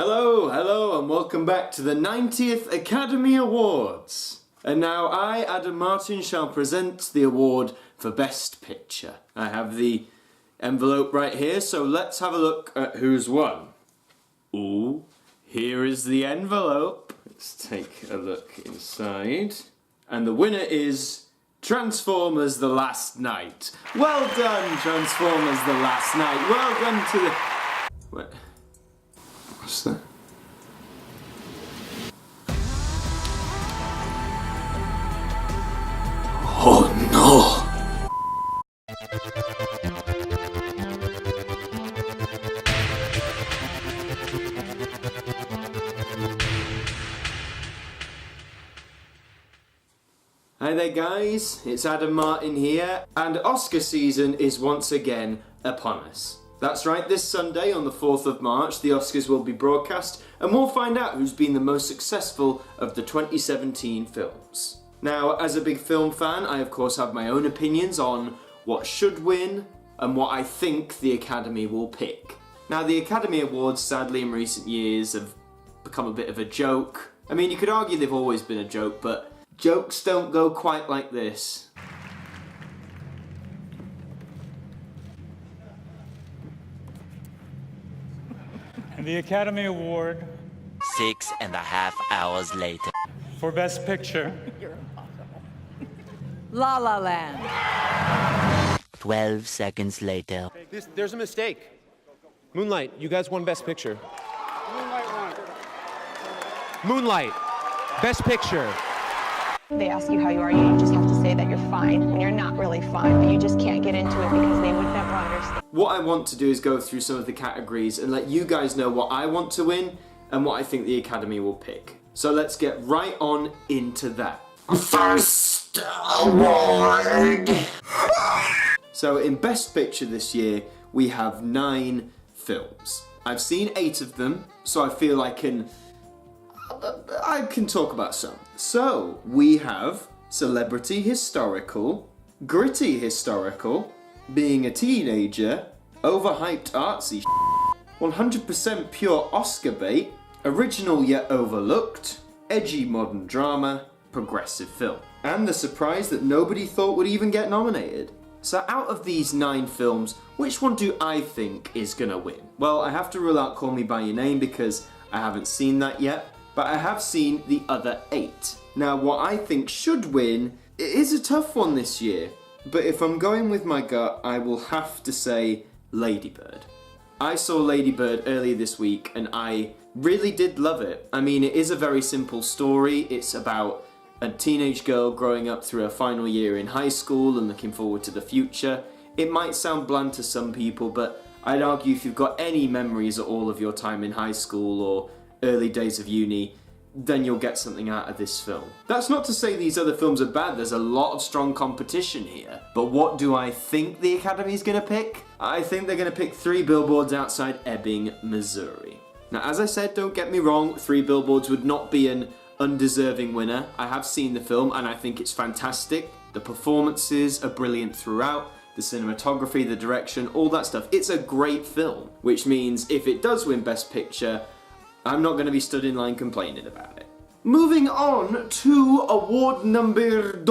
Hello, and welcome back to the 90th Academy Awards. And now I, Adam Martyn, shall present the award for Best Picture. I have the envelope right here, so let's have a look at who's won. Ooh, here is the envelope. Let's take a look inside. And the winner is Transformers: The Last Night. Well done, Transformers: The Last Night. Well done to the... What? What's that? Oh no! Hi there guys, it's Adam Martyn here, and Oscar season is once again upon us. That's right, this Sunday on the 4th of March the Oscars will be broadcast and we'll find out who's been the most successful of the 2017 films. Now, as a big film fan, I of course have my own opinions on what should win and what I think the Academy will pick. Now, the Academy Awards sadly in recent years have become a bit of a joke. I mean, you could argue they've always been a joke, but jokes don't go quite like this. And the Academy Award 6.5 hours later. for Best Picture. You're impossible. La La Land. 12 seconds later. There's a mistake. Moonlight, you guys won Best Picture. Moonlight, Best Picture. They ask you how you are, you just have to say that you're fine when you're not really fine, but you just can't get into it because they would never understand. What I want to do is go through some of the categories and let you guys know what I want to win and what I think the Academy will pick. So let's get right on into that. First award! So in Best Picture this year, we have 9 films. I've seen 8 of them, so I feel I can talk about some. So, we have Celebrity Historical, Gritty Historical, Being a Teenager, Overhyped Artsy 100% Pure Oscar Bait, Original Yet Overlooked, Edgy Modern Drama, Progressive Film. And the surprise that nobody thought would even get nominated. So out of these 9 films, which one do I think is gonna win? Well, I have to rule out Call Me By Your Name because I haven't seen that yet, but I have seen the other 8. Now, what I think should win, it is a tough one this year, but if I'm going with my gut, I will have to say Lady Bird. I saw Lady Bird earlier this week and I really did love it. I mean, it is a very simple story. It's about a teenage girl growing up through her final year in high school and looking forward to the future. It might sound bland to some people, but I'd argue if you've got any memories at all of your time in high school or early days of uni, then you'll get something out of this film. That's not to say these other films are bad, there's a lot of strong competition here. But what do I think the Academy's gonna pick? I think they're gonna pick 3 Billboards Outside Ebbing, Missouri. Now, as I said, don't get me wrong, 3 Billboards would not be an undeserving winner. I have seen the film and I think it's fantastic. The performances are brilliant throughout, the cinematography, the direction, all that stuff. It's a great film, which means if it does win Best Picture, I'm not going to be stood in line complaining about it. Moving on to award number 2.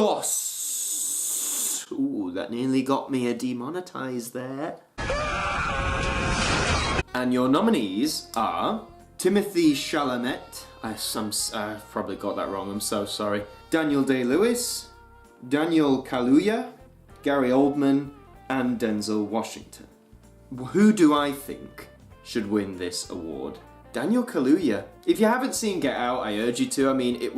Ooh, that nearly got me a demonetized there. And your nominees are Timothy Chalamet, I probably got that wrong, I'm so sorry. Daniel Day-Lewis, Daniel Kaluuya, Gary Oldman, and Denzel Washington. Who do I think should win this award? Daniel Kaluuya. If you haven't seen Get Out, I urge you to. I mean,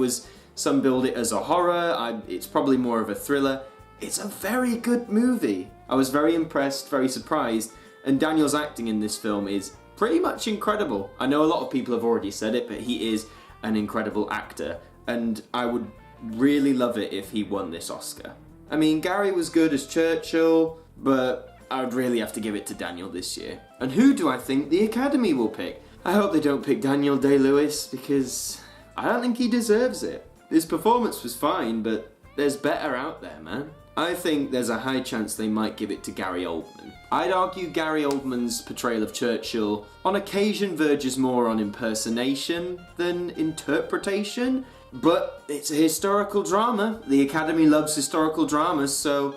some build it as a horror, it's probably more of a thriller. It's a very good movie. I was very impressed, very surprised, and Daniel's acting in this film is pretty much incredible. I know a lot of people have already said it, but he is an incredible actor, and I would really love it if he won this Oscar. I mean, Gary was good as Churchill, but I would really have to give it to Daniel this year. And who do I think the Academy will pick? I hope they don't pick Daniel Day-Lewis because I don't think he deserves it. His performance was fine, but there's better out there, man. I think there's a high chance they might give it to Gary Oldman. I'd argue Gary Oldman's portrayal of Churchill on occasion verges more on impersonation than interpretation, but it's a historical drama. The Academy loves historical dramas, so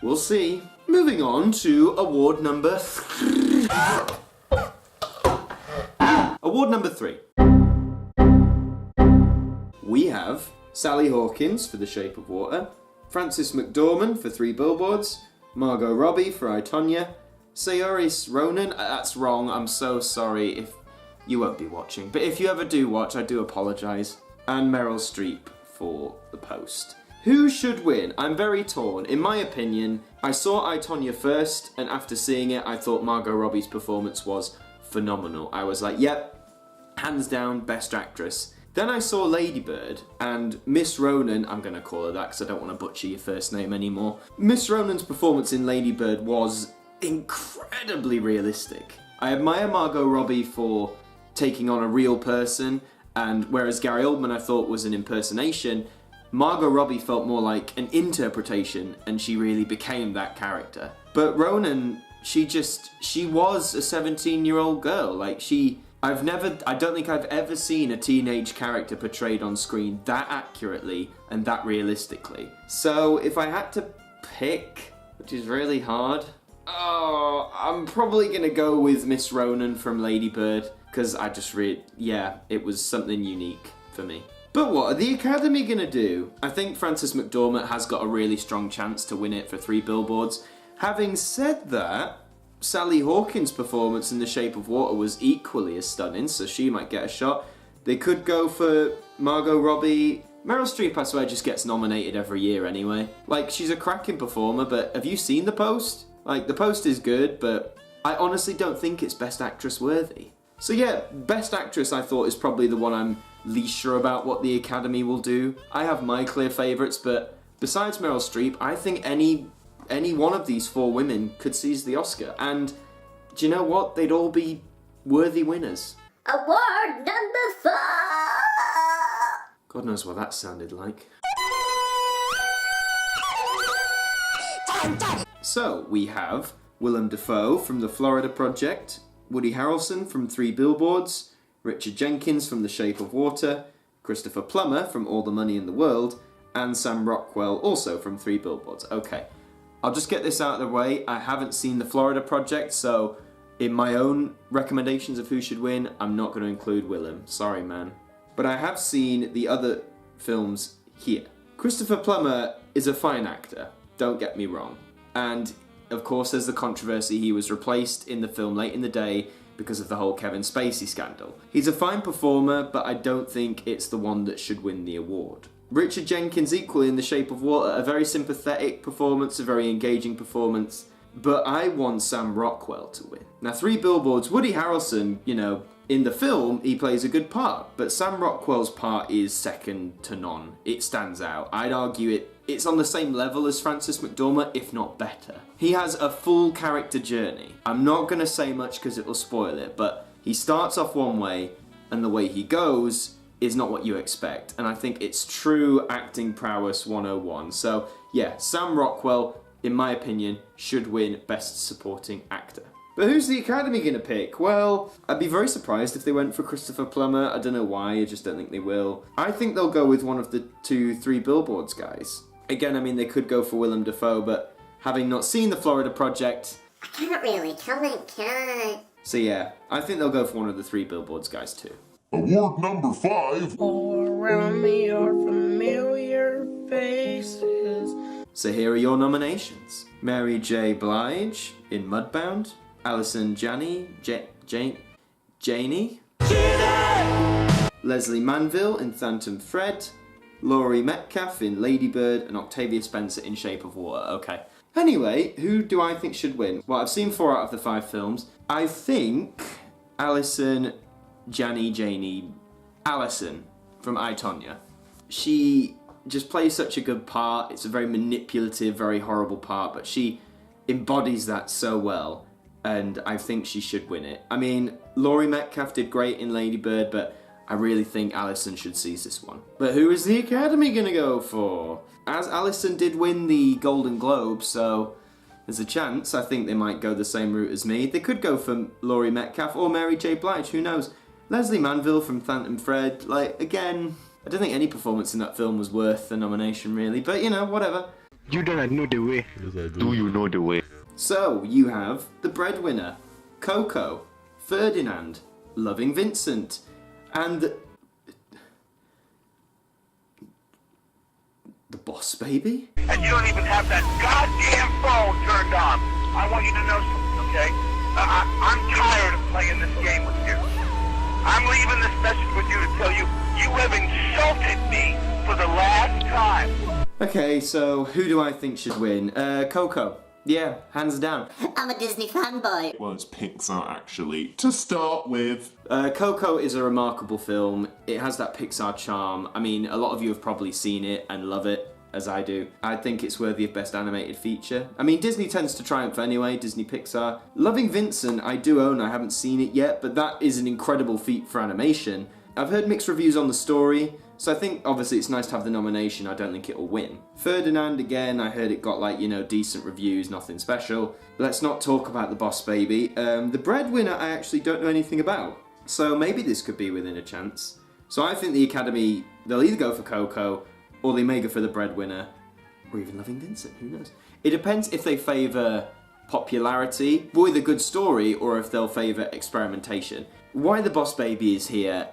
we'll see. Moving on to award number 3. Award number 3. We have Sally Hawkins for The Shape of Water, Frances McDormand for 3 Billboards, Margot Robbie for I, Tonya, Saoirse Ronan, that's wrong, I'm so sorry if you won't be watching, but if you ever do watch, I do apologise, and Meryl Streep for The Post. Who should win? I'm very torn. In my opinion, I saw I, Tonya first, and after seeing it, I thought Margot Robbie's performance was phenomenal. I was like, yep, hands down, best actress. Then I saw Lady Bird, and Miss Ronan, I'm going to call her that because I don't want to butcher your first name anymore. Miss Ronan's performance in Lady Bird was incredibly realistic. I admire Margot Robbie for taking on a real person, and whereas Gary Oldman I thought was an impersonation, Margot Robbie felt more like an interpretation, and she really became that character. But Ronan, she was a 17-year-old girl. Like, I don't think I've ever seen a teenage character portrayed on screen that accurately and that realistically. So if I had to pick, which is really hard, I'm probably gonna go with Miss Ronan from Lady Bird, because it was something unique for me. But what are the Academy gonna do? I think Frances McDormand has got a really strong chance to win it for 3 Billboards. Having said that, Sally Hawkins' performance in The Shape of Water was equally as stunning, so she might get a shot. They could go for Margot Robbie. Meryl Streep, I swear, just gets nominated every year anyway. Like, she's a cracking performer, but have you seen The Post? Like, The Post is good, but I honestly don't think it's Best Actress worthy. So yeah, Best Actress I thought is probably the one I'm least sure about what the Academy will do. I have my clear favourites, but besides Meryl Streep, I think any one of these 4 women could seize the Oscar. And do you know what? They'd all be worthy winners. Award number 4! God knows what that sounded like. So, we have Willem Dafoe from The Florida Project, Woody Harrelson from 3 Billboards, Richard Jenkins from The Shape of Water, Christopher Plummer from All the Money in the World, and Sam Rockwell also from 3 Billboards. Okay. I'll just get this out of the way. I haven't seen The Florida Project, so in my own recommendations of who should win, I'm not going to include Willem. Sorry, man. But I have seen the other films here. Christopher Plummer is a fine actor, don't get me wrong. And, of course, there's the controversy he was replaced in the film late in the day because of the whole Kevin Spacey scandal. He's a fine performer, but I don't think it's the one that should win the award. Richard Jenkins, equally in The Shape of Water, a very sympathetic performance, a very engaging performance, but I want Sam Rockwell to win. Now, 3 Billboards, Woody Harrelson, in the film, he plays a good part, but Sam Rockwell's part is second to none. It stands out. I'd argue it's on the same level as Frances McDormand, if not better. He has a full character journey. I'm not going to say much because it will spoil it, but he starts off one way, and the way he goes is not what you expect, and I think it's true acting prowess 101. So yeah, Sam Rockwell, in my opinion, should win Best Supporting Actor. But who's the Academy gonna pick? Well, I'd be very surprised if they went for Christopher Plummer. I don't know why, I just don't think they will. I think they'll go with one of the 3 Billboards guys. Again, I mean, they could go for Willem Dafoe, but having not seen The Florida Project, I can't really comment, can I? So yeah, I think they'll go for one of the 3 Billboards guys too. Award number 5. All around me are familiar faces. So here are your nominations. Mary J. Blige in Mudbound, Allison Janney, Janie, Leslie Manville in Phantom Thread, Laurie Metcalf in Lady Bird, and Octavia Spencer in Shape of Water. Okay. Anyway, who do I think should win? Well, I've seen 4 out of the 5 films. I think Allison from I, Tonya. She just plays such a good part. It's a very manipulative, very horrible part, but she embodies that so well, and I think she should win it. I mean, Laurie Metcalf did great in Lady Bird, but I really think Alison should seize this one. But who is the Academy gonna go for? As Alison did win the Golden Globe, so there's a chance. I think they might go the same route as me. They could go for Laurie Metcalf or Mary J. Blige, who knows? Leslie Manville from Phantom Thread, like, again, I don't think any performance in that film was worth the nomination, really. But, you know, whatever. You don't know the way. Yes, I Do you know the way? So, you have The Breadwinner, Coco, Ferdinand, Loving Vincent, and The Boss Baby? And you don't even have that goddamn phone turned on. I want you to know something, okay? I'm tired of playing this game with you. I'm leaving this message with you to tell you you have insulted me for the last time. Okay, so who do I think should win? Coco. Yeah, hands down. I'm a Disney fanboy. Well, it's Pixar, actually. To start with. Coco is a remarkable film. It has that Pixar charm. I mean, a lot of you have probably seen it and love it, as I do. I think it's worthy of Best Animated Feature. I mean, Disney tends to triumph anyway, Disney Pixar. Loving Vincent, I do own, I haven't seen it yet, but that is an incredible feat for animation. I've heard mixed reviews on the story, so I think obviously it's nice to have the nomination. I don't think it'll win. Ferdinand, again, I heard it got like, you know, decent reviews, nothing special. Let's not talk about The Boss Baby. The Breadwinner I actually don't know anything about, so maybe this could be within a chance. So I think the Academy, they'll either go for Coco, or they may go for The Breadwinner, or even Loving Vincent, who knows? It depends if they favour popularity with a good story, or if they'll favour experimentation. Why The Boss Baby is here,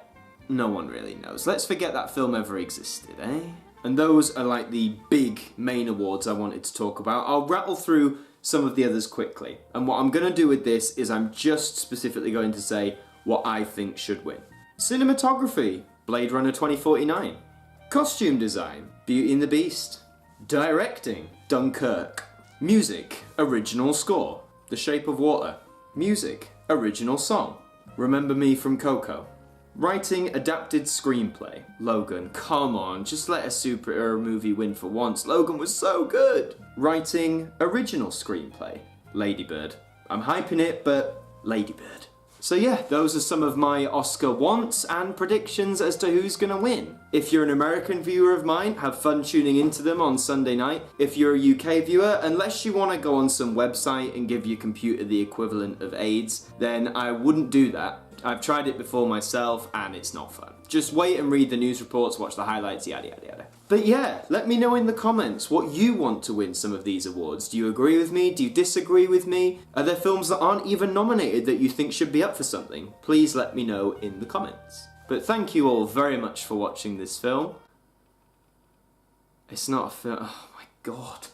no one really knows. Let's forget that film ever existed, eh? And those are like the big main awards I wanted to talk about. I'll rattle through some of the others quickly. And what I'm going to do with this is I'm just specifically going to say what I think should win. Cinematography, Blade Runner 2049. Costume design, Beauty and the Beast. Directing, Dunkirk. Music, original score, The Shape of Water. Music, original song, Remember Me from Coco. Writing, adapted screenplay, Logan. Come on, just let a superhero movie win for once. Logan was so good. Writing, original screenplay, Lady Bird. I'm hyping it, but Lady Bird. So yeah, those are some of my Oscar wants and predictions as to who's gonna win. If you're an American viewer of mine, have fun tuning into them on Sunday night. If you're a UK viewer, unless you wanna go on some website and give your computer the equivalent of AIDS, then I wouldn't do that. I've tried it before myself and it's not fun. Just wait and read the news reports, watch the highlights, yada yada yada. But yeah, let me know in the comments what you want to win some of these awards. Do you agree with me? Do you disagree with me? Are there films that aren't even nominated that you think should be up for something? Please let me know in the comments. But thank you all very much for watching this film. It's not a film, oh my god.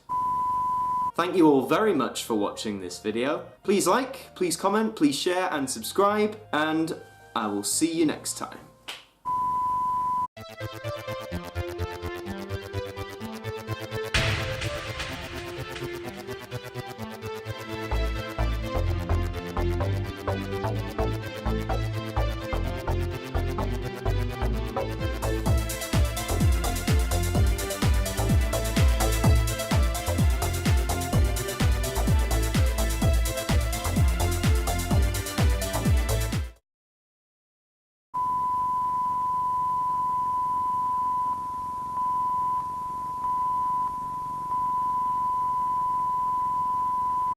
Thank you all very much for watching this video. Please like, please comment, please share and subscribe, and I will see you next time.